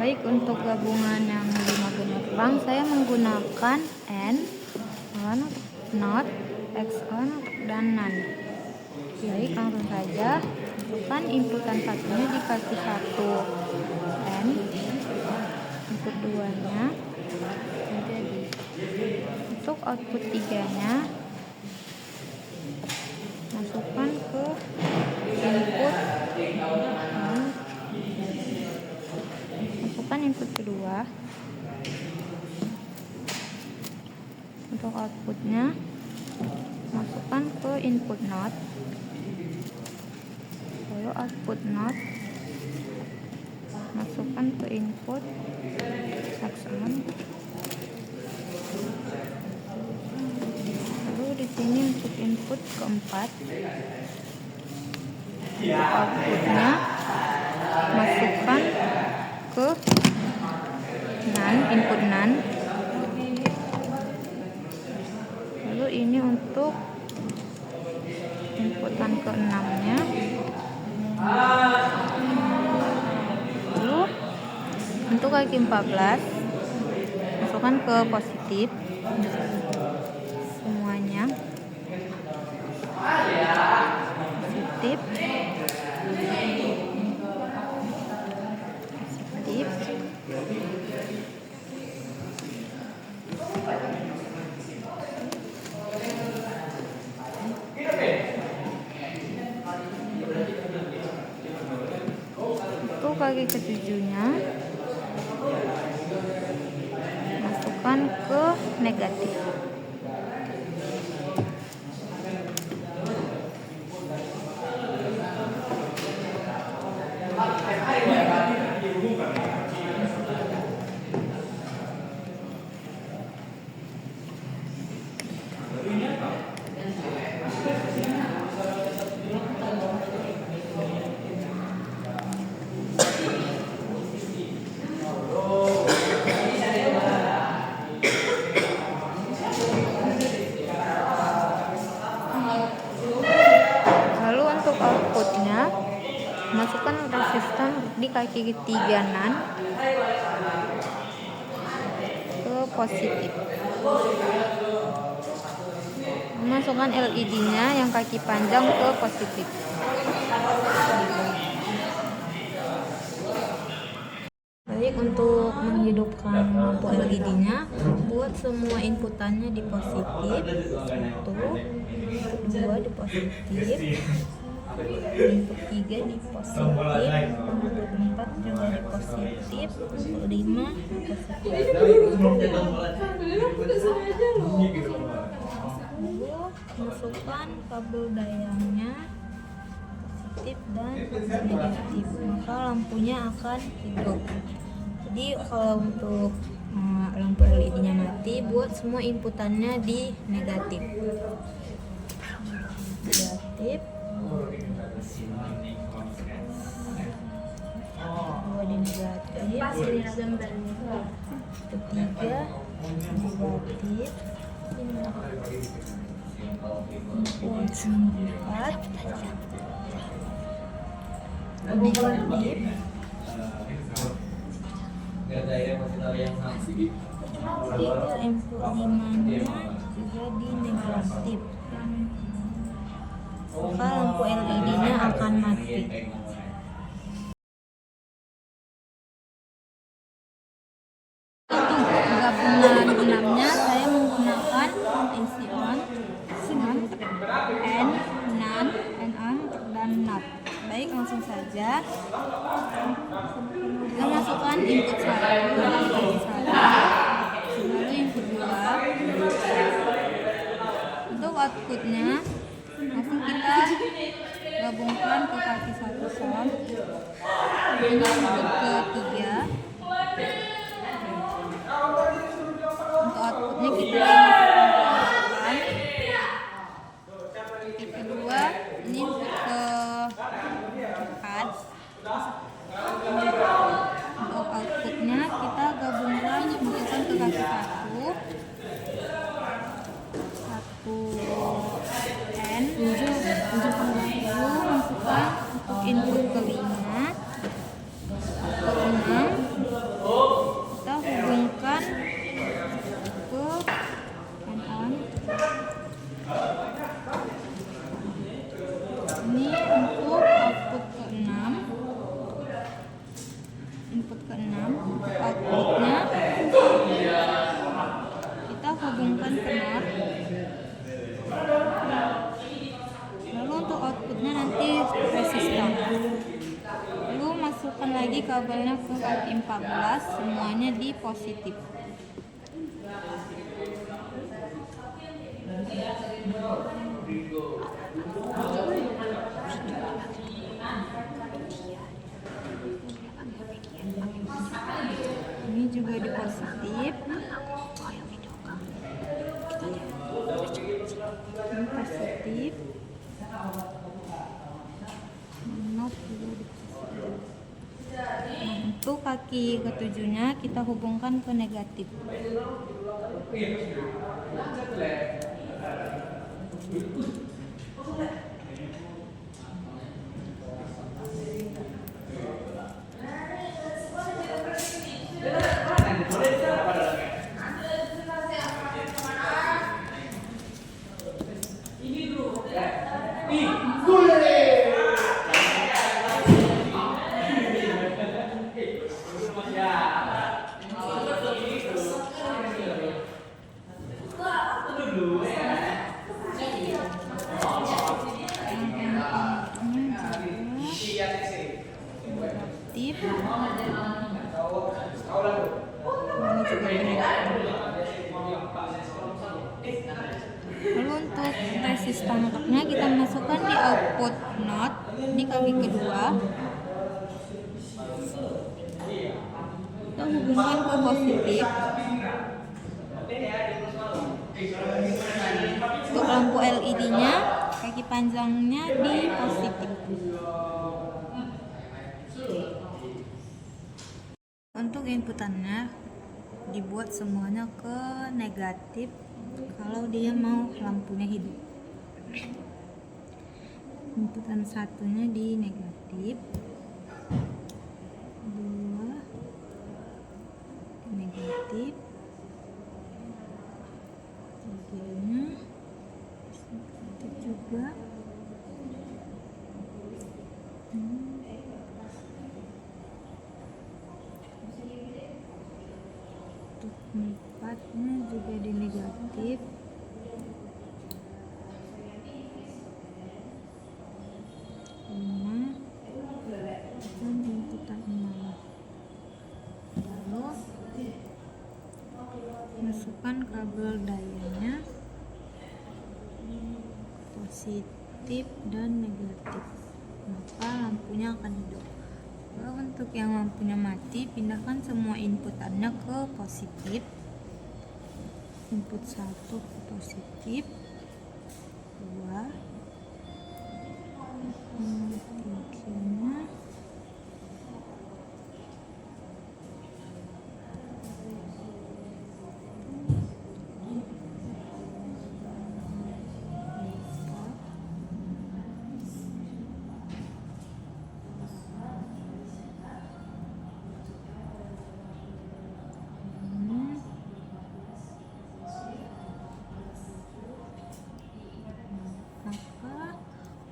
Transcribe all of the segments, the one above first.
Baik, untuk gabungan yang 5 gelombang saya menggunakan N, on, not, X-on, dan none. Baik, langsung saja masukkan inputan satunya dikasih 1 N, input 2 nya jadi. Untuk output 3 nya masukkan ke input masukkan input kedua. Untuk outputnya masukkan ke input not, lalu output not masukkan ke input X-on, lalu di sini untuk input keempat, untuk outputnya masukkan ke none, input none. Lalu ini untuk inputan ke-6 nya. Lalu untuk kaki 14 masukkan ke positif semuanya, positif, untuk kaki ketujuhnya masukkan ke negatif. Outputnya masukkan resistan di kaki ketiga nan ke positif. Masukkan LED nya yang kaki panjang ke positif. Baik, untuk menghidupkan lampu LED nya, buat semua inputannya di positif, 1, 2 di positif, input 3 di positif, input 4 juga di positif, input 5 di positif. Lalu masukkan kabel dayanya positif dan negatif, maka lampunya akan hidup. Jadi kalau untuk lampu LED nya mati, buat semua inputannya di negatif. Negatif, 2 di negatif, ketiga negatif, input 4 negatif, input 5 nya juga di negatif, maka lampu LED nya akan mati. Gabungan 6 nya saya menggunakan AC on, N, none, N on, dan not. Baik, langsung saja kita masukkan input 1, lalu input 2. Untuk outputnya langsung kita gabungkan ke kaki 1 son, ini input ke-3. Untuk outputnya kita masukkan ke kedua, ini input ke-4. Untuk outputnya kita gabungkan, masukkan ke kaki 1 N, lalu masukkan untuk input ke-5, ke-6, lagi kabelnya ke kaki 14, semuanya di positif. Ini juga di positif. Ini positif. Nah, untuk kaki ketujuhnya kita hubungkan ke negatif. Lalu untuk resistan kontaknya kita masukkan di output node di kaki kedua. Kita hubungkan ke positif. Untuk lampu LED-nya, kaki panjangnya di positif. Untuk inputannya dibuat semuanya ke negatif kalau dia mau lampunya hidup. Inputan satunya di negatif, dua negatif, tiganya negatif juga. Empatnya juga di negatif. Lima dan inputan 6. Lalu masukkan kabel dayanya positif dan negatif, maka lampunya akan hidup. Lalu untuk yang lampunya mati, pindahkan semua inputannya ke positif. Input 1 ke positif, 2, 3-nya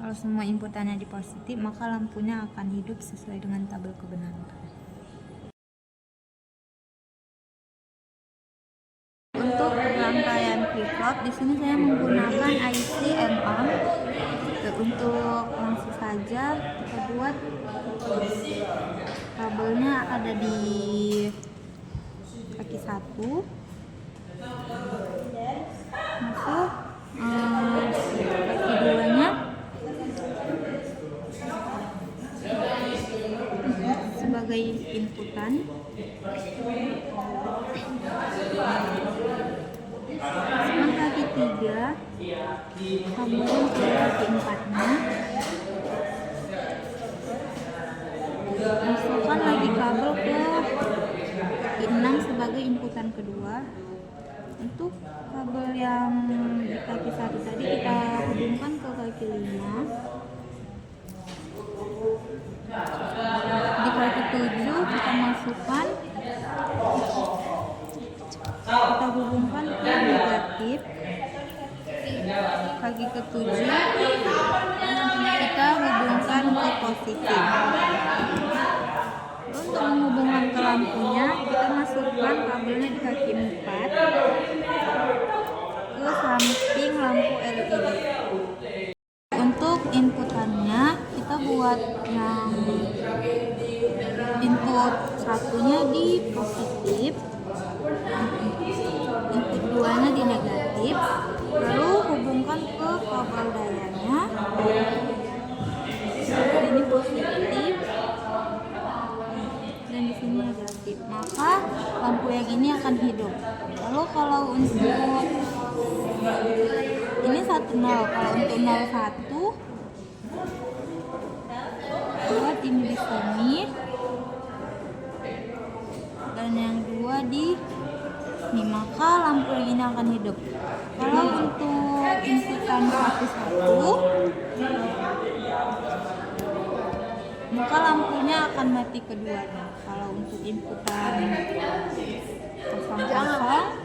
kalau semua inputannya di positif, maka lampunya akan hidup sesuai dengan tabel kebenaran. Untuk rangkaian flip-flop, di sini saya menggunakan IC M-ARM. Untuk langsung saja kita buat. Kabelnya ada di kaki 1. Masuk kaki 2-nya. Sebagai inputan, sekarang kaki 3, kabel ke kaki 4-nya, masukkan lagi kabel ke kaki 6 sebagai inputan kedua. Untuk kabel yang di kaki 1 tadi kita hubungkan ke kaki 5. Di kaki 7 kita masukkan, kita hubungkan ke negatif. Kaki ke-7 kita hubungkan ke positif. Untuk menghubungkan ke lampunya, kita masukkan kabelnya di kaki 4 ke samping lampu LED. Untuk inputannya kita buat yang input satunya di positif, input 2-nya di negatif, lalu hubungkan ke kabel dayanya. Ini positif dan di sini negatif, maka lampu yang ini akan hidup. Lalu kalau untuk ini 10, kalau untuk 01 buat ini di sini dan yang 2 di sini, maka lampu yang ini akan hidup. Kalau untuk inputan 11 maka lampunya akan mati keduanya. Kalau untuk inputan 00